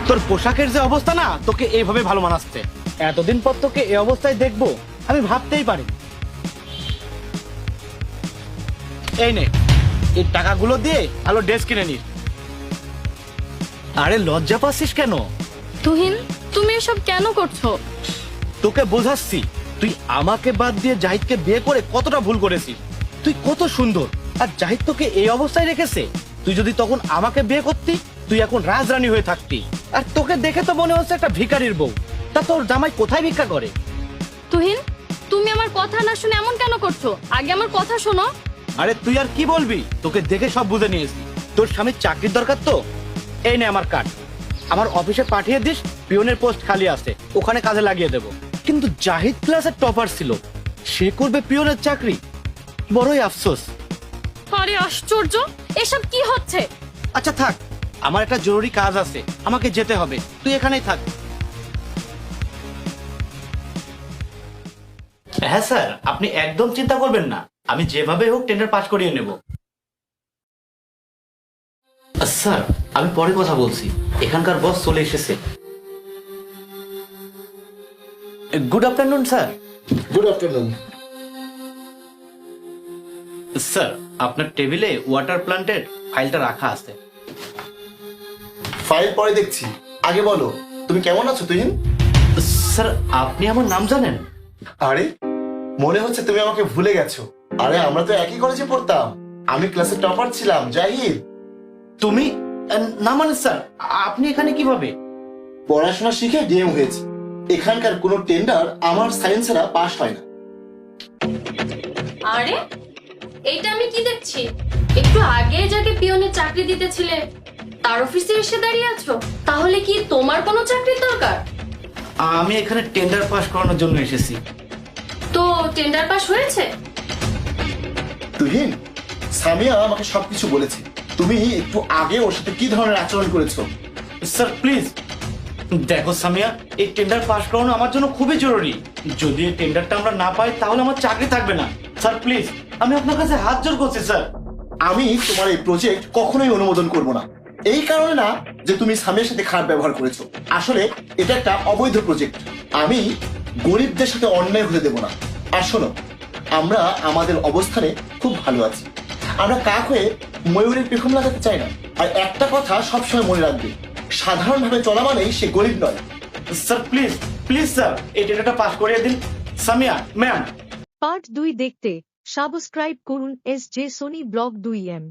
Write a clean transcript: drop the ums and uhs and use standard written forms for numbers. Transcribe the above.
তোর পোশাকের যে অবস্থা না, তোকে এইভাবে ভালো মানাচ্ছে। এতদিন পর তোকে এই অবস্থায় দেখবো আমি ভাবতেই পারি। এই নে, এই টাকাগুলো দিয়ে ভালো ড্রেস কিনে নিস। আরে লজ্জা পাচ্ছিস কেন? তুহিন, তুমি এসব কেন করছো? তোকে বোঝাচ্ছি, তুই আমাকে বাদ দিয়ে জাহিদকে বিয়ে করে কতটা ভুল করেছিস। তুই কত সুন্দর, আর জাহিদ তোকে এই অবস্থায় রেখেছে। তুই যদি তখন আমাকে বিয়ে করতি, তুই এখন রাজরানী হয়ে থাকতি। আর তোকে দেখে তো মনে হচ্ছে একটা ভিখারির বউ। তা তোর জামাই কোথায় ভিক্ষা করে? তুহিন, তুমি আমার কথা না শুনে এমন কেন করছো? আগে আমার কথা শোনো। আরে তুই আর কি বলবি, তোকে দেখে সব বুঝে নিয়েছি। তোর স্বামীর চাকরির দরকার তো, এই নে আমার কার্ড। আমার অফিসে পাঠিয়ে দিস, পিয়নের পোস্ট খালি আছে, ওখানে কাজে লাগিয়ে দেব। কিন্তু জাহিদ ক্লাসের টপার ছিল, সে করবে পিয়নের চাকরি? বড়ই আফসোস। আরে আশ্চর্য, এসব কি হচ্ছে? আচ্ছা থাক, আমার একটা জরুরি কাজ আছে, আমাকে যেতে হবে, তুই এখানেই থাক। হ্যাঁ স্যার, আপনি একদম চিন্তা করবেন না, আমি যেভাবে হোক টেন্ডার পাস করিয়ে নেব। স্যার, আমি পরে কথা বলছি, এখানকার বস চলে এসেছে। Good afternoon sir. Good afternoon. Sir, আপনার টেবিলে ওয়াটার প্ল্যান্টের ফাইলটা রাখা আছে। ফাইল পরে দেখছি, আগে বলো তুমি কেমন আছো তুহিন? স্যার, আপনি আমার নাম জানেন? আরে মনে হচ্ছে তুমি আমাকে ভুলে গেছো। আরে আমরা তো একই কলেজে পড়তাম, আমি ক্লাসের টপার ছিলাম, জাহিদ। তুমি? না মানে স্যার, আপনি এখানে কিভাবে? পড়াশোনা শিখে ডিএম হয়েছে। এখানকার কোনো টেন্ডার আমার সায়েন্স ছাড়া পাস হয় না। আরে এইটা আমি কি দেখছি? একটু আগে যাকে পিয়নের চাকরি দিতেছিলে তার অফিসে এসে দাঁড়িয়ে আছো। তাহলে কি তোমার কোনো চাকরির দরকার? আমি এখানে টেন্ডার পাস করানোর জন্য এসেছি। তো টেন্ডার পাস হয়েছে? তুহিন, সামিয়া আমাকে সবকিছু বলেছে। তুমি একটু আগে ওর সাথে কি ধরনের আচরণ করেছো। স্যার প্লিজ দেখো সামিয়া, এই টেন্ডার পাস করানো আমার জন্য খুবই জরুরি। যদি এই টেন্ডারটা আমরা না পাই তাহলে আমার চাকরি থাকবে না। স্যার প্লিজ, আমি আপনার কাছে হাত জোর করছি স্যার। আমি তোমার এই প্রজেক্ট কখনোই অনুমোদন করব না। এই কারণে না যে তুমি সামিয়ার সাথে খারাপ ব্যবহার করেছো। আসলে এটা একটা অবৈধ প্রজেক্ট। আমি গরিবদের সাথে অন্যায় হতে দেব না। আর শোনো, আমরা আমাদের অবস্থানে খুব ভালো আছি। আমরা কাক হয়ে ময়ূরের পেখম লাগাতে চাই না। আর একটা কথা সবসময় মনে রাখবে, সাধারণভাবে চলা মানেই সে গরিব নয়। স্যার প্লিজ প্লিজ স্যার, এই টেন্ডারটা পাস করিয়ে দিন। সামিয়া ম্যাম। পার্ট 2 দেখতে সাবস্ক্রাইব করুন SJ সোনি ব্লগ 2M।